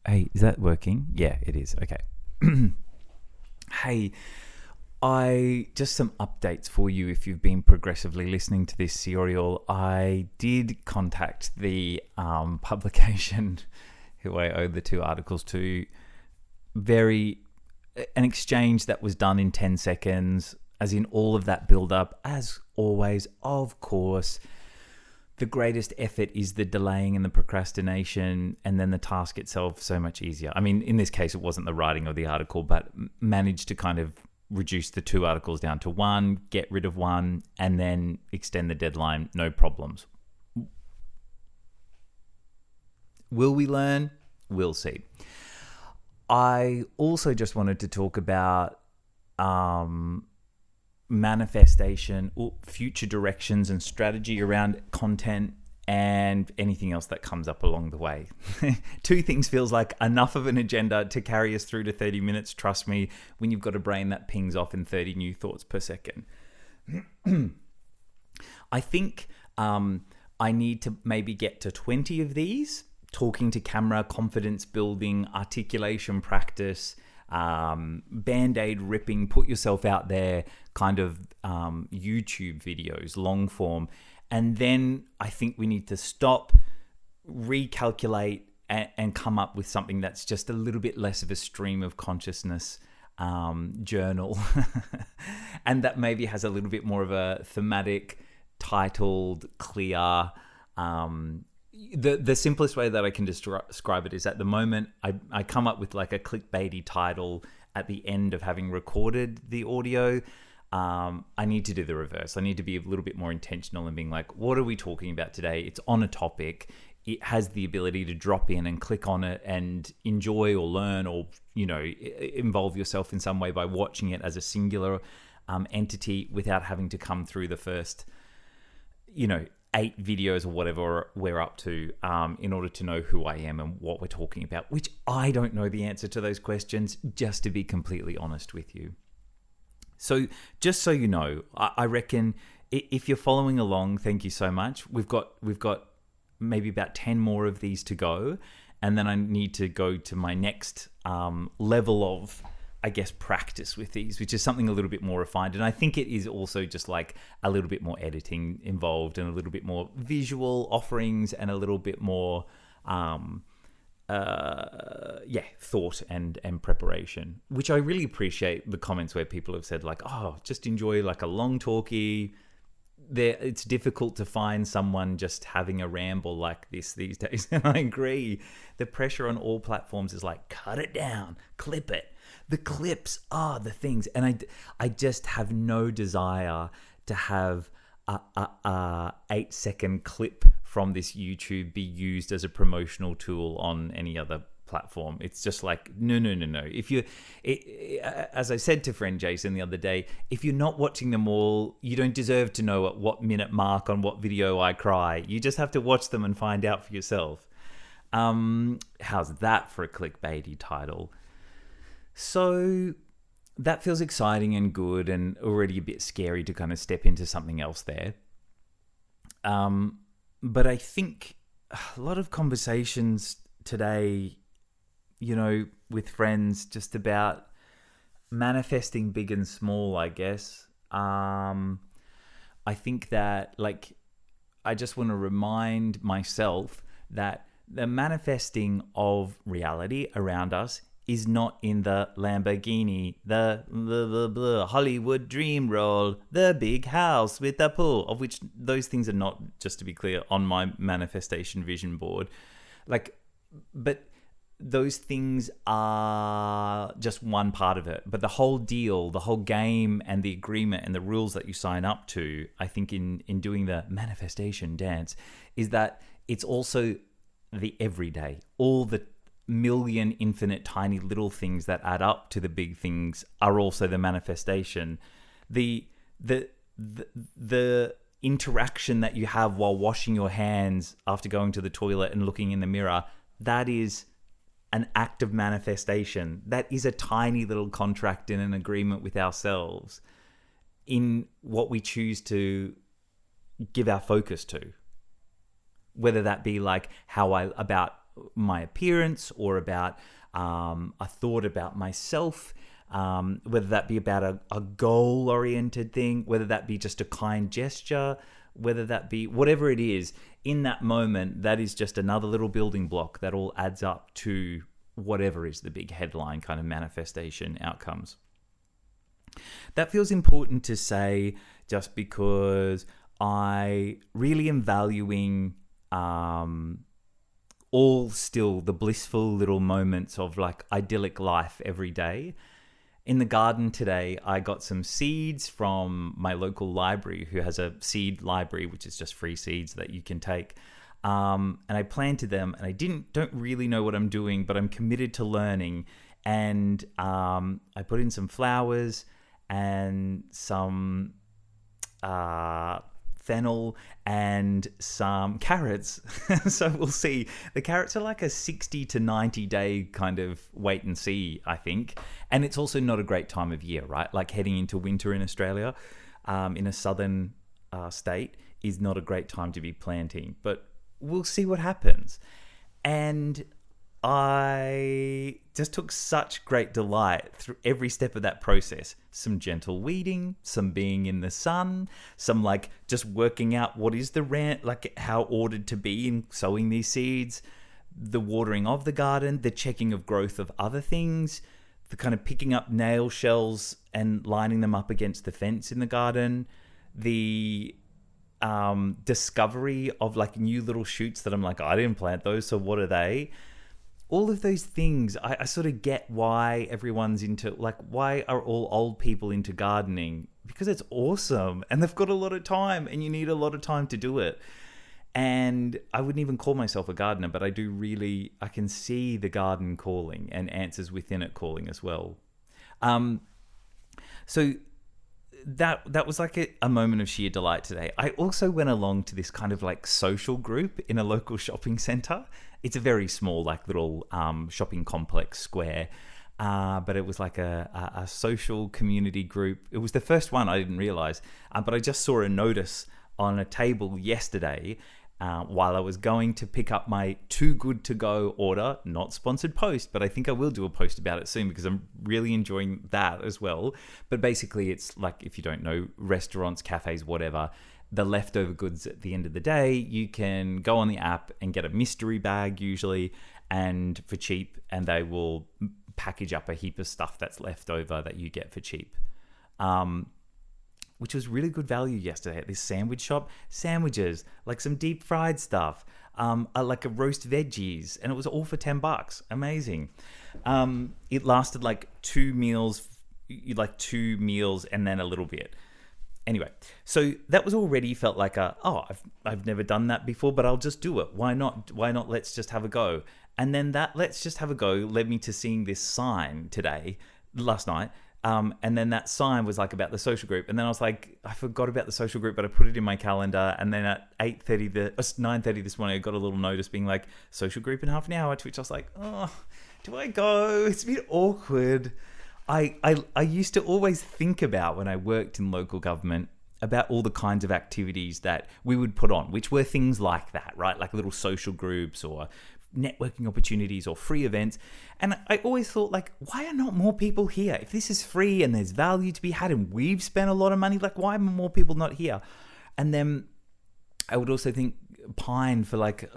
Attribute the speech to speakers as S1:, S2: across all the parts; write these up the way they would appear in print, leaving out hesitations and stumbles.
S1: Hey, is that working? Yeah, it is. Okay. Hey, just some updates for you if you've been progressively listening to this serial. I did contact the publication who I owe the 2 articles to. An exchange that was done in 10 seconds, as in all of that build up. As always, of course, the greatest effort is the delaying and the procrastination, and then the task itself so much easier. I mean, in this case, it wasn't the writing of the article, but managed to kind of reduce the 2 articles down to 1, get rid of 1, and then extend the deadline, no problems. Will we learn? We'll see. I also just wanted to talk about manifestation, future directions and strategy around content, and anything else that comes up along the way. 2 things feels like enough of an agenda to carry us through to 30 minutes. Trust me, when you've got a brain that pings off in 30 new thoughts per second. I think I need to maybe get to 20 of these. Talking to camera, confidence building, articulation practice, band-aid ripping, put yourself out there kind of YouTube videos, long form. And then I think we need to stop, recalculate, and come up with something that's just a little bit less of a stream of consciousness journal. And that maybe has a little bit more of a thematic, titled, clear. The simplest way that I can describe it is, at the moment, I come up with like a clickbaity title at the end of having recorded the audio. I need to do the reverse. I need to be a little bit more intentional and being like, what are we talking about today? It's on a topic. It has the ability to drop in and click on it and enjoy or learn or, involve yourself in some way by watching it as a singular entity without having to come through the first, 8 videos or whatever we're up to in order to know who I am and what we're talking about, which I don't know the answer to those questions, just to be completely honest with you. So just so you know, I reckon if you're following along, thank you so much. We've got maybe about 10 more of these to go, and then I need to go to my next level of, I guess, practice with these, which is something a little bit more refined. And I think it is also just like a little bit more editing involved and a little bit more visual offerings and a little bit more, thought and preparation, which I really appreciate the comments where people have said like, oh, just enjoy like a long talkie. It's difficult to find someone just having a ramble like this these days. And I agree. The pressure on all platforms is like, cut it down, clip it. The clips are the things. And I just have no desire to have a 8-second clip from this YouTube be used as a promotional tool on any other platform. It's just like, no. As I said to friend Jason the other day, if you're not watching them all, you don't deserve to know at what minute mark on what video I cry. You just have to watch them and find out for yourself. How's that for a clickbaity title? So that feels exciting and good and already a bit scary to kind of step into something else there. But I think a lot of conversations today, with friends, just about manifesting big and small, I guess. I think that, I just want to remind myself that the manifesting of reality around us is not in the Lamborghini, the Hollywood dream role, the big house with the pool, of which those things are not, just to be clear, on my manifestation vision board. But those things are just one part of it. But the whole deal, the whole game and the agreement and the rules that you sign up to, I think in doing the manifestation dance, is that it's also the everyday, all the million infinite tiny little things that add up to the big things are also the manifestation. The interaction that you have while washing your hands after going to the toilet and looking in the mirror, that is an act of manifestation. That is a tiny little contract in an agreement with ourselves in what we choose to give our focus to. Whether that be like about my appearance or about a thought about myself, whether that be about a goal-oriented thing, whether that be just a kind gesture, whether that be whatever it is, in that moment, that is just another little building block that all adds up to whatever is the big headline kind of manifestation outcomes. That feels important to say just because I really am valuing all still the blissful little moments of like idyllic life every day. In the garden today, I got some seeds from my local library, who has a seed library, which is just free seeds that you can take. And I planted them, and I don't really know what I'm doing, but I'm committed to learning. And I put in some flowers and some fennel and some carrots. So we'll see. The carrots are like a 60 to 90 day kind of wait and see, I think. And it's also not a great time of year, right? Like heading into winter in Australia, in a southern state, is not a great time to be planting. But we'll see what happens. And I just took such great delight through every step of that process. Some gentle weeding, some being in the sun, some like just working out what is the like how ordered to be in sowing these seeds, the watering of the garden, the checking of growth of other things, the kind of picking up nail shells and lining them up against the fence in the garden, the discovery of like new little shoots that I'm like, I didn't plant those, so what are they? All of those things, I sort of get why everyone's into, like, why are all old people into gardening? Because it's awesome and they've got a lot of time and you need a lot of time to do it. And I wouldn't even call myself a gardener, but I can see the garden calling and answers within it calling as well. So that was like a moment of sheer delight today. I also went along to this kind of like social group in a local shopping centre. It's a very small, like little shopping complex square, but it was like a social community group. It was the first one, I didn't realise, but I just saw a notice on a table yesterday while I was going to pick up my Too Good To Go order, not sponsored post, but I think I will do a post about it soon because I'm really enjoying that as well. But basically it's like, if you don't know, restaurants, cafes, whatever, the leftover goods at the end of the day, you can go on the app and get a mystery bag usually, and for cheap, and they will package up a heap of stuff that's left over that you get for cheap. Which was really good value yesterday at this sandwich shop. Sandwiches, like some deep fried stuff, like a roast veggies, and it was all for $10. Amazing. It lasted like two meals and then a little bit. Anyway, so that was already felt like I've never done that before, but I'll just do it. Why not? Let's just have a go. And then that let's just have a go led me to seeing this sign last night. And then that sign was like about the social group. And then I was like, I forgot about the social group, but I put it in my calendar. And then at 9:30 this morning, I got a little notice being like, social group in half an hour, to which I was like, oh, do I go? It's a bit awkward. I used to always think about, when I worked in local government, about all the kinds of activities that we would put on, which were things like that, right? Like little social groups or networking opportunities or free events. And I always thought, like, why are not more people here? If this is free and there's value to be had and we've spent a lot of money, like, why are more people not here? And then I would also pine for like,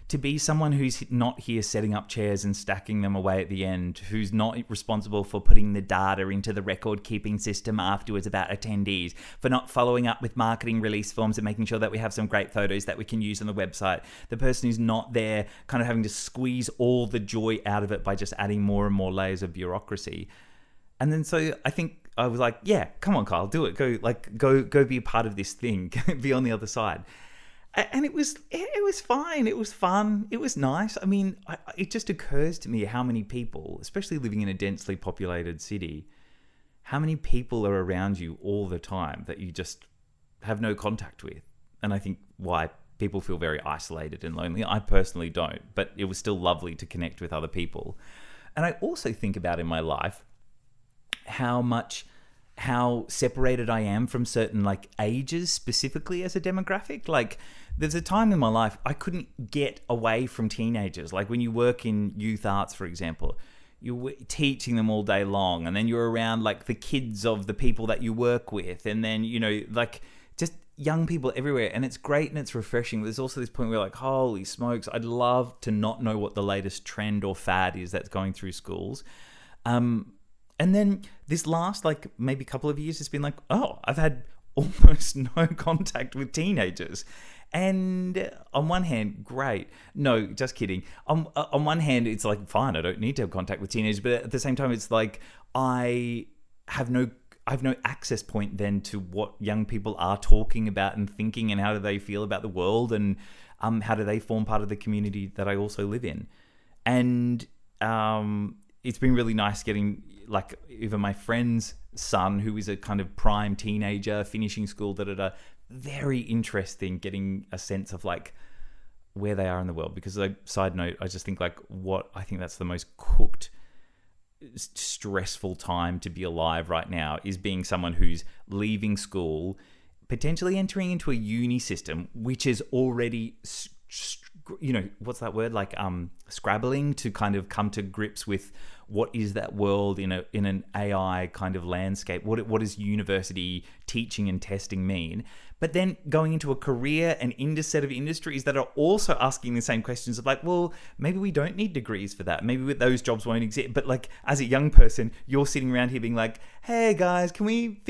S1: to be someone who's not here setting up chairs and stacking them away at the end, who's not responsible for putting the data into the record keeping system afterwards about attendees, for not following up with marketing release forms and making sure that we have some great photos that we can use on the website, the person who's not there kind of having to squeeze all the joy out of it by just adding more and more layers of bureaucracy. And then so I think I was like, yeah, come on, Kyle, do it. Go be a part of this thing, be on the other side. And it was fine. It was fun. It was nice. I mean, it just occurs to me how many people, especially living in a densely populated city, how many people are around you all the time that you just have no contact with. And I think why people feel very isolated and lonely. I personally don't, but it was still lovely to connect with other people. And I also think about in my life how much how separated I am from certain like ages specifically as a demographic. Like there's a time in my life I couldn't get away from teenagers. Like when you work in youth arts, for example, you're teaching them all day long, and then you're around like the kids of the people that you work with, and then, you know, like just young people everywhere, and it's great and it's refreshing. There's also this point where like, holy smokes, I'd love to not know what the latest trend or fad is that's going through schools. And then this last like maybe couple of years, it's been like, oh, I've had almost no contact with teenagers. And on one hand, great. No, just kidding. On one hand, it's like, fine, I don't need to have contact with teenagers. But at the same time, it's like I have no access point then to what young people are talking about and thinking, and how do they feel about the world, and how do they form part of the community that I also live in. And it's been really nice getting like even my friend's son, who is a kind of prime teenager finishing school, very interesting getting a sense of like where they are in the world. Because like, side note, I just think like I think that's the most cooked, stressful time to be alive right now, is being someone who's leaving school, potentially entering into a uni system, which is already, you know, what's that word? Like scrabbling to kind of come to grips with what is that world in an AI kind of landscape. What does university teaching and testing mean? But then going into a career and into set of industries that are also asking the same questions of like, well, maybe we don't need degrees for that. Maybe those jobs won't exist. But like as a young person, you're sitting around here being like, hey guys, can we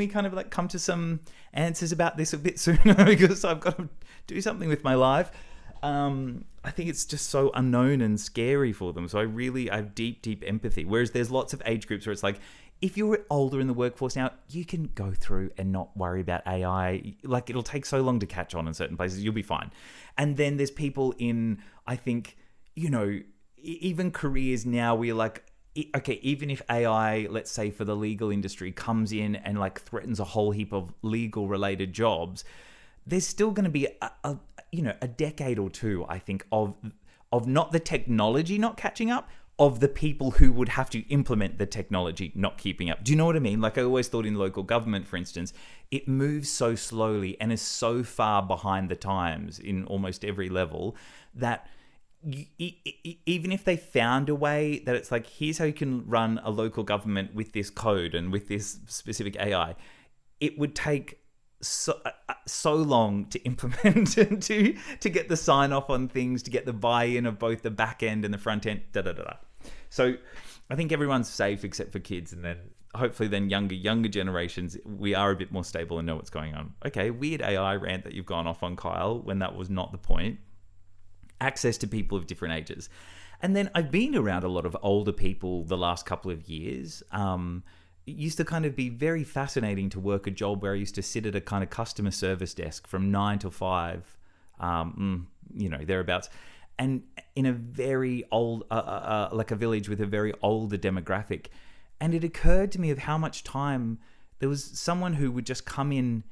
S1: kind of like come to some answers about this a bit sooner because I've got to do something with my life. I think it's just so unknown and scary for them. So I have deep empathy. Whereas there's lots of age groups where it's like, if you're older in the workforce now, you can go through and not worry about AI. Like it'll take so long to catch on in certain places. You'll be fine. And then there's people in, I think, you know, even careers now where you're like, okay, even if AI, let's say for the legal industry, comes in and like threatens a whole heap of legal related jobs, there's still going to be a decade or two, I think, of not the technology not catching up, of the people who would have to implement the technology not keeping up. Do you know what I mean? Like I always thought in local government, for instance, it moves so slowly and is so far behind the times in almost every level that even if they found a way that it's like, here's how you can run a local government with this code and with this specific AI, it would take so long to implement and to get the sign off on things, to get the buy-in of both the back end and the front end. So I think everyone's safe except for kids, and then hopefully then younger generations, we are a bit more stable and know what's going on. Okay, weird AI rant that you've gone off on, Kyle, when that was not the point. Access to people of different ages. And then I've been around a lot of older people the last couple of years. It used to kind of be very fascinating to work a job where I used to sit at a kind of customer service desk from 9 to 5, thereabouts. And in a very old, like a village with a very older demographic. And it occurred to me of how much time there was someone who would just come in,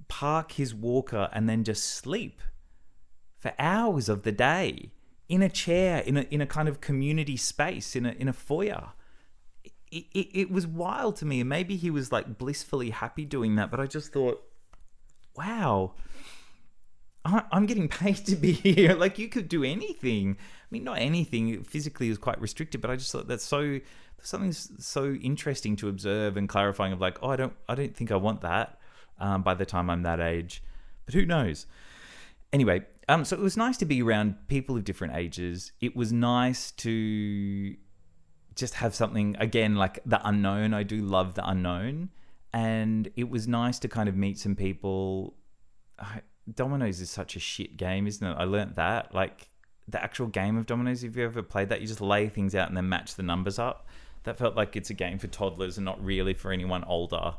S1: park his walker, and then just sleep for hours of the day in a chair, in a kind of community space, in a foyer. It was wild to me. And maybe he was like blissfully happy doing that, but I just thought, wow, I'm getting paid to be here. Like you could do anything. I mean, not anything physically is quite restricted, but I just thought that's something so interesting to observe and clarifying of like, oh, I don't think I want that by the time I'm that age, but who knows? Anyway, so it was nice to be around people of different ages. It was nice to just have something, again, like the unknown. I do love the unknown. And it was nice to kind of meet some people. Dominoes is such a shit game, isn't it? I learnt that. Like the actual game of dominoes, if you ever played that, you just lay things out and then match the numbers up. That felt like it's a game for toddlers and not really for anyone older,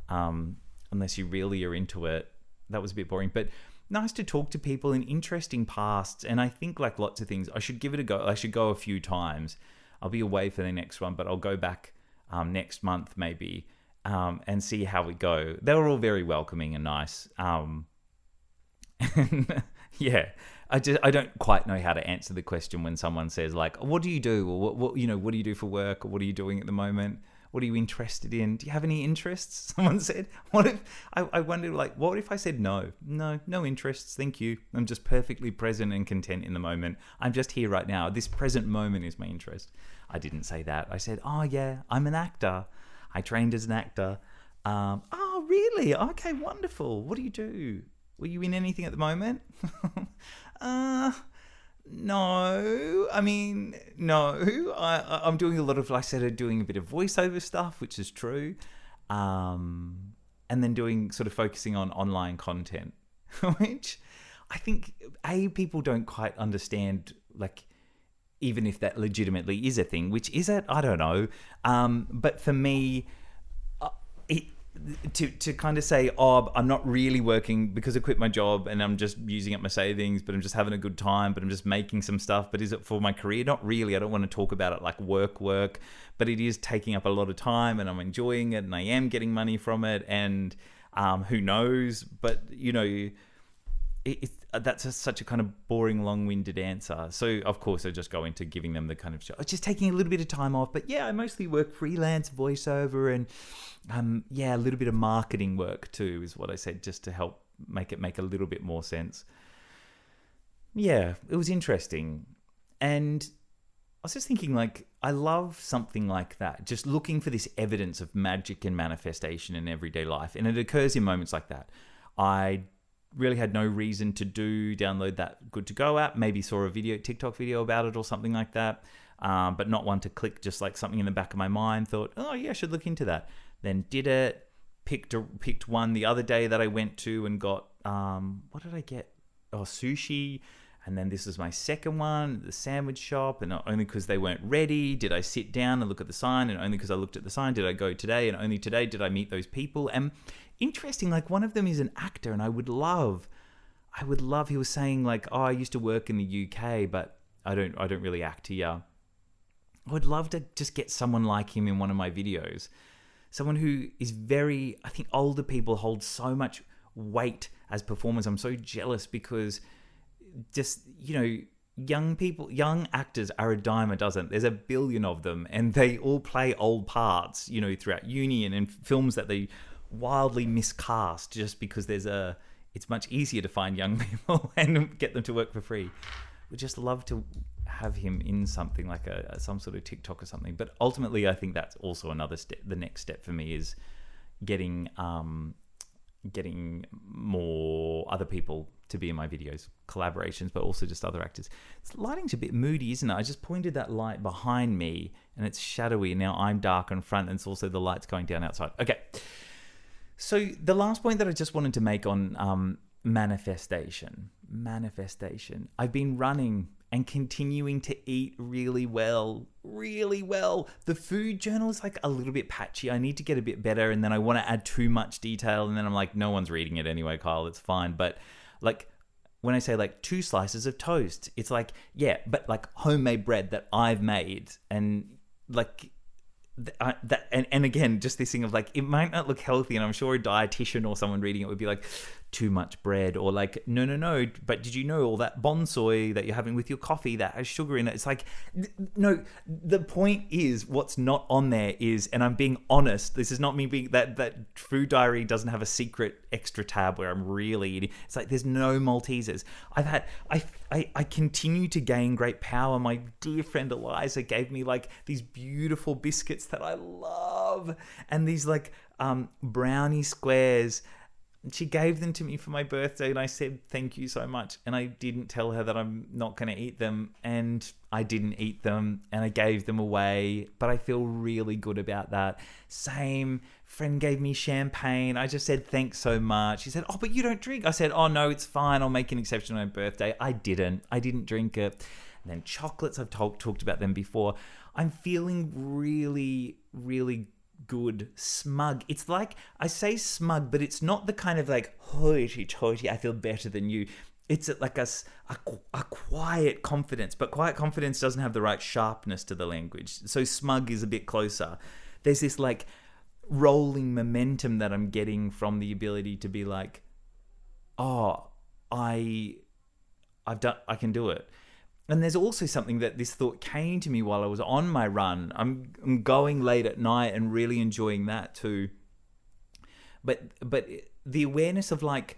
S1: unless you really are into it. That was a bit boring. But nice to talk to people in interesting pasts. And I think like lots of things, I should give it a go. I should go a few times. I'll be away for the next one, but I'll go back next month maybe and see how we go. They were all very welcoming and nice. Yeah, I don't quite know how to answer the question when someone says like, "What do you do?" or "What do you do for work?" or "What are you doing at the moment?" What are you interested in? Do you have any interests? Someone said. What if I wondered, like, what if I said no? No interests. Thank you. I'm just perfectly present and content in the moment. I'm just here right now. This present moment is my interest. I didn't say that. I said, oh yeah, I'm an actor. I trained as an actor. Oh really? Okay, wonderful. What do you do? Were you in anything at the moment? No. I mean, no. I'm doing a lot of, like I said, doing a bit of voiceover stuff, which is true. And then doing sort of focusing on online content, which I think, people don't quite understand, like, even if that legitimately is a thing, which is it? I don't know. But for me, to kind of say, oh, I'm not really working because I quit my job and I'm just using up my savings, but I'm just having a good time, but I'm just making some stuff, but is it for my career? Not really. I don't want to talk about it like work, but it is taking up a lot of time and I'm enjoying it and I am getting money from it, and who knows? But, you know, that's such a kind of boring, long-winded answer. So, of course, I just go into giving them the kind of show. Just taking a little bit of time off. But, yeah, I mostly work freelance, voiceover, and, a little bit of marketing work too is what I said, just to help make it make a little bit more sense. Yeah, it was interesting. And I was just thinking, like, I love something like that, just looking for this evidence of magic and manifestation in everyday life. And it occurs in moments like that. I really had no reason to download that Good to Go app. Maybe saw a TikTok video about it or something like that, but not one to click, just like something in the back of my mind. Thought, oh yeah, I should look into that. Then did it. Picked one the other day that I went to and got, what did I get? Oh, sushi. And then this is my second one, the sandwich shop. And only because they weren't ready did I sit down and look at the sign. And only because I looked at the sign did I go today. And only today did I meet those people. And interesting, like, one of them is an actor, and I would love, he was saying, like, oh, I used to work in the UK, but I don't really act here. I would love to just get someone like him in one of my videos. Someone who is very, I think older people hold so much weight as performers. I'm so jealous because just, you know, young actors are a dime a dozen. There's a billion of them, and they all play old parts, you know, throughout uni and in films that they wildly miscast just because it's much easier to find young people and get them to work for free. Would just love to have him in something like some sort of TikTok or something. But ultimately, I think that's also another step. The next step for me is getting more other people to be in my videos, collaborations, but also just other actors. This lighting's a bit moody, isn't it? I just pointed that light behind me and it's shadowy. Now I'm dark in front, and it's also the lights going down outside. Okay. So the last point that I just wanted to make on manifestation. I've been running and continuing to eat really well. The food journal is like a little bit patchy. I need to get a bit better, and then I want to add too much detail, and then I'm like, no one's reading it anyway, Kyle, it's fine. But like, when I say like 2 slices of toast, it's like, yeah, but like homemade bread that I've made, and like and again, just this thing of like, it might not look healthy, and I'm sure a dietitian or someone reading it would be like, too much bread, or like, no, but did you know all that bonsai that you're having with your coffee that has sugar in it? It's like, no, the point is what's not on there is, and I'm being honest, this is not me being, that food diary doesn't have a secret extra tab where I'm really eating. It's like, there's no Maltesers. I continue to gain great power. My dear friend Eliza gave me like these beautiful biscuits that I love, and these like brownie squares. She gave them to me for my birthday, and I said thank you so much, and I didn't tell her that I'm not going to eat them, and I didn't eat them, and I gave them away, but I feel really good about that. Same friend gave me champagne. I just said thanks so much. She said, oh, but you don't drink. I said, oh no, it's fine, I'll make an exception on my birthday. I didn't drink it. And then chocolates, I've talked about them before. I'm feeling really good. Smug. It's like, I say smug, but it's not the kind of like hoity-toity, I feel better than you. It's like a quiet confidence, but quiet confidence doesn't have the right sharpness to the language. So smug is a bit closer. There's this like rolling momentum that I'm getting from the ability to be like, oh, I can do it. And there's also something that this thought came to me while I was on my run. I'm going late at night and really enjoying that too. But the awareness of like,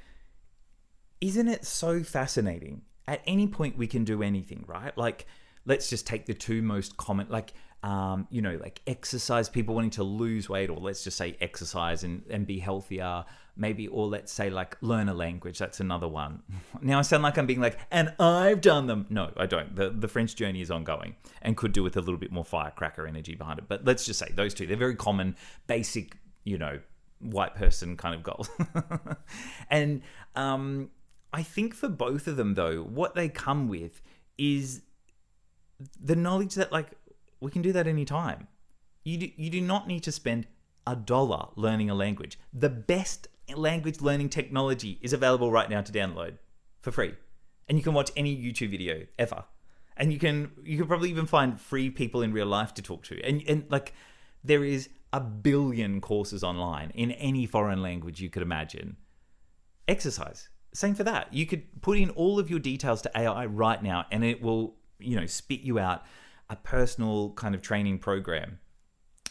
S1: isn't it so fascinating? At any point we can do anything, right? Like, let's just take the two most common, like, like exercise, people wanting to lose weight, or let's just say exercise and be healthier, maybe, or let's say like learn a language. That's another one. Now I sound like I'm being like, and I've done them. No, I don't. The French journey is ongoing and could do with a little bit more firecracker energy behind it. But let's just say those two, they're very common, basic, white person kind of goals. And I think for both of them though, what they come with is the knowledge that like we can do that anytime. You do not need to spend $1 learning a language. The best language learning technology is available right now to download for free, and you can watch any YouTube video ever, and you can probably even find free people in real life to talk to, and like there is 1 billion courses online in any foreign language you could imagine. Exercise, same for that. You could put in all of your details to AI right now, and it will spit you out a personal kind of training program.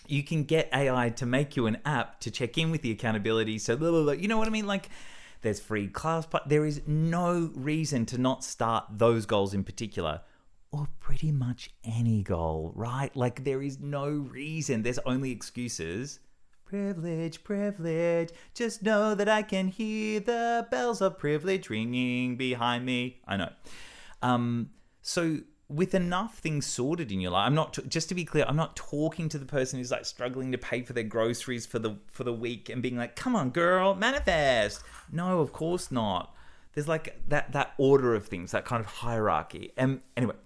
S1: You can get AI to make you an app to check in with the accountability. So, blah, blah, blah. You know what I mean? Like, there's free class. But there is no reason to not start those goals in particular, or pretty much any goal, right? Like, there is no reason. There's only excuses. Privilege, privilege. Just know that I can hear the bells of privilege ringing behind me. I know. So with enough things sorted in your life, just to be clear, I'm not talking to the person who's like struggling to pay for their groceries for the week and being like, come on, girl, manifest. No, of course not. There's like that order of things, that kind of hierarchy. And anyway,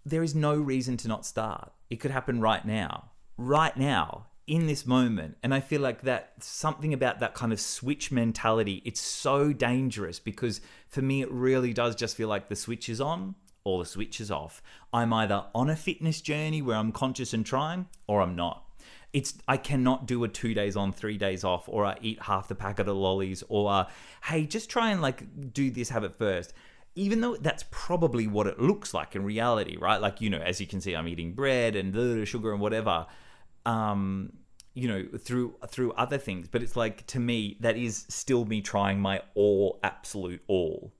S1: there is no reason to not start. It could happen right now, in this moment. And I feel like that something about that kind of switch mentality, it's so dangerous, because for me, it really does just feel like the switch is on or the switch is off. I'm either on a fitness journey where I'm conscious and trying, or I'm not. I cannot do a 2 days on, 3 days off, or I eat half the packet of lollies, or hey, just try and like do this habit first. Even though that's probably what it looks like in reality, right? Like, as you can see, I'm eating bread and sugar and whatever. Through other things, but it's like, to me, that is still me trying my absolute all.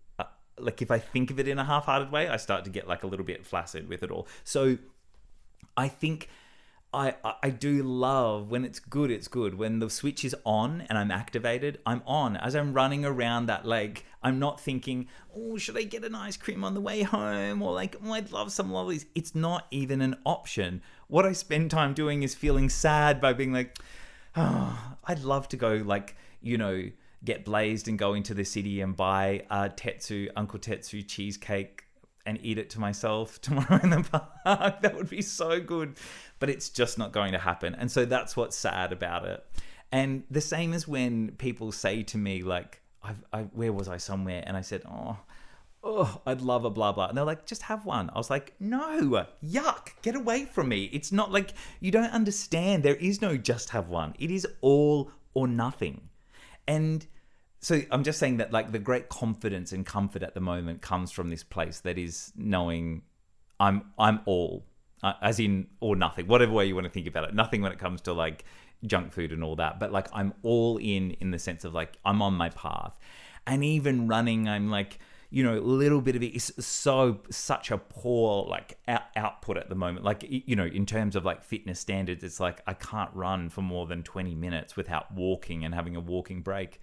S1: Like, if I think of it in a half-hearted way, I start to get like a little bit flaccid with it all. So I think I do love when it's good. It's good when the switch is on and I'm activated. I'm on as I'm running around that lake. I'm not thinking, oh, should I get an ice cream on the way home? Or like, oh, I'd love some lollies. It's not even an option. What I spend time doing is feeling sad by being like, oh, I'd love to go like, get blazed and go into the city and buy Uncle Tetsu cheesecake and eat it to myself tomorrow in the park. That would be so good. But it's just not going to happen. And so that's what's sad about it. And the same as when people say to me, like, where was I somewhere? And I said, oh, I'd love a blah, blah. And they're like, just have one. I was like, no, yuck, get away from me. It's not like, you don't understand. There is no just have one. It is all or nothing. And so I'm just saying that like the great confidence and comfort at the moment comes from this place that is knowing I'm all, as in or nothing, whatever way you want to think about it. Nothing when it comes to like junk food and all that, but like I'm all in the sense of like I'm on my path. And even running, I'm like, a little bit of it is such a poor like output at the moment. Like, in terms of like fitness standards, it's like I can't run for more than 20 minutes without walking and having a walking break.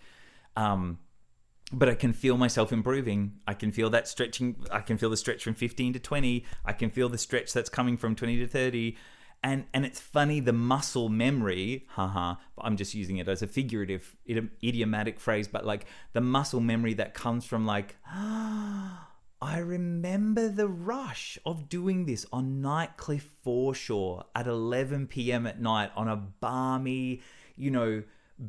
S1: But I can feel myself improving. I can feel that stretching. I can feel the stretch from 15 to 20. I can feel the stretch that's coming from 20 to 30. And it's funny, the muscle memory, I'm just using it as a figurative, idiomatic phrase, but like the muscle memory that comes from like, I remember the rush of doing this on Nightcliff foreshore at 11 p.m. at night on a balmy,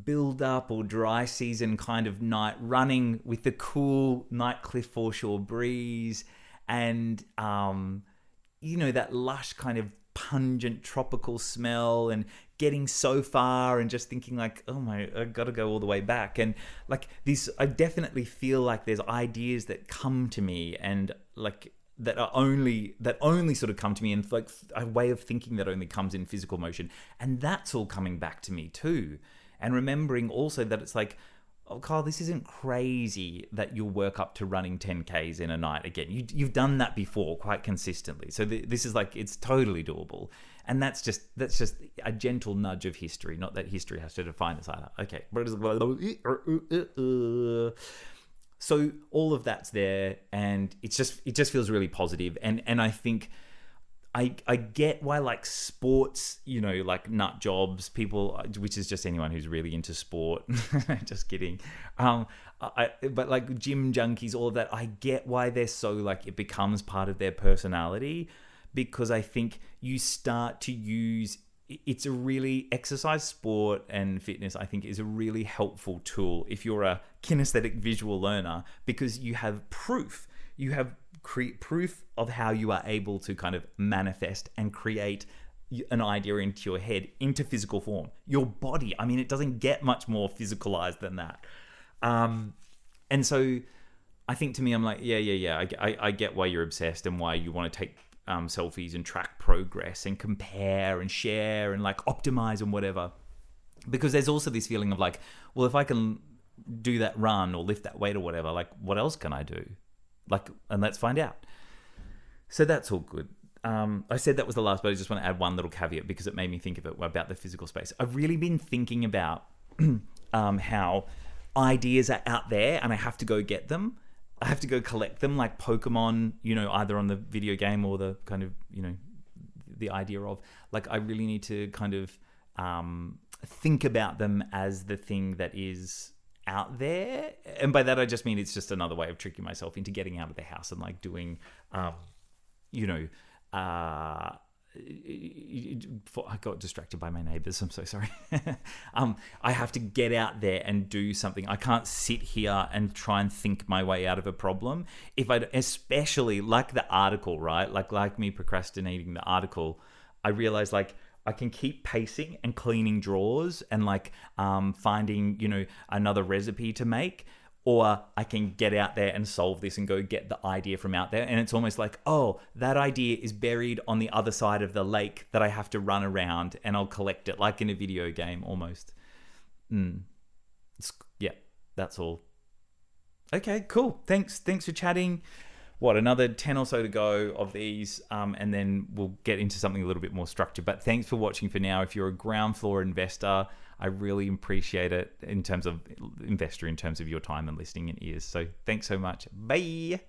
S1: build up or dry season kind of night, running with the cool Nightcliff foreshore breeze and, that lush kind of pungent tropical smell, and getting so far and just thinking like, oh my, I gotta go all the way back. And like this, I definitely feel like there's ideas that come to me, and that only sort of come to me, and like a way of thinking that only comes in physical motion. And that's all coming back to me too. And remembering also that it's like, oh, Kyle, this isn't crazy that you'll work up to running 10Ks in a night again. You've done that before quite consistently. So this is like, it's totally doable. And that's just a gentle nudge of history. Not that history has to define us either. Okay. So all of that's there, and it just feels really positive. And I think I get why, like, sports, you know, like nut jobs, people, which is just anyone who's really into sport. Just kidding. But like gym junkies, all of that, I get why they're so, like, it becomes part of their personality, because I think you start to use, it's a really, exercise, sport and fitness, I think, is a really helpful tool if you're a kinesthetic visual learner, because you have proof. You have proof of how you are able to kind of manifest and create an idea into your head, into physical form. Your body, I mean, it doesn't get much more physicalized than that. And so I think, to me, I'm like, yeah. I get why you're obsessed and why you want to take selfies and track progress and compare and share and like optimize and whatever. Because there's also this feeling of like, well, if I can do that run or lift that weight or whatever, like, what else can I do? Like, and let's find out. So that's all good. I said that was the last, but I just want to add one little caveat because it made me think of it about the physical space. I've really been thinking about how ideas are out there and I have to go get them. I have to go collect them, like Pokemon, you know, either on the video game or the kind of, you know, the idea of, like, I really need to kind of think about them as the thing that is out there. And by that, I just mean it's just another way of tricking myself into getting out of the house and like doing, I got distracted by my neighbors. I'm so sorry. I have to get out there and do something. I can't sit here and try and think my way out of a problem. Especially like the article, right? Like me procrastinating the article, I realized like I can keep pacing and cleaning drawers and like finding, you know, another recipe to make. Or I can get out there and solve this and go get the idea from out there. And it's almost like, oh, that idea is buried on the other side of the lake that I have to run around and I'll collect it like in a video game almost. Yeah, that's all. Okay, cool. Thanks for chatting. Another 10 or so to go of these, and then we'll get into something a little bit more structured. But thanks for watching for now. If you're a ground floor investor, I really appreciate it in terms of your time and listening and ears. So thanks so much. Bye.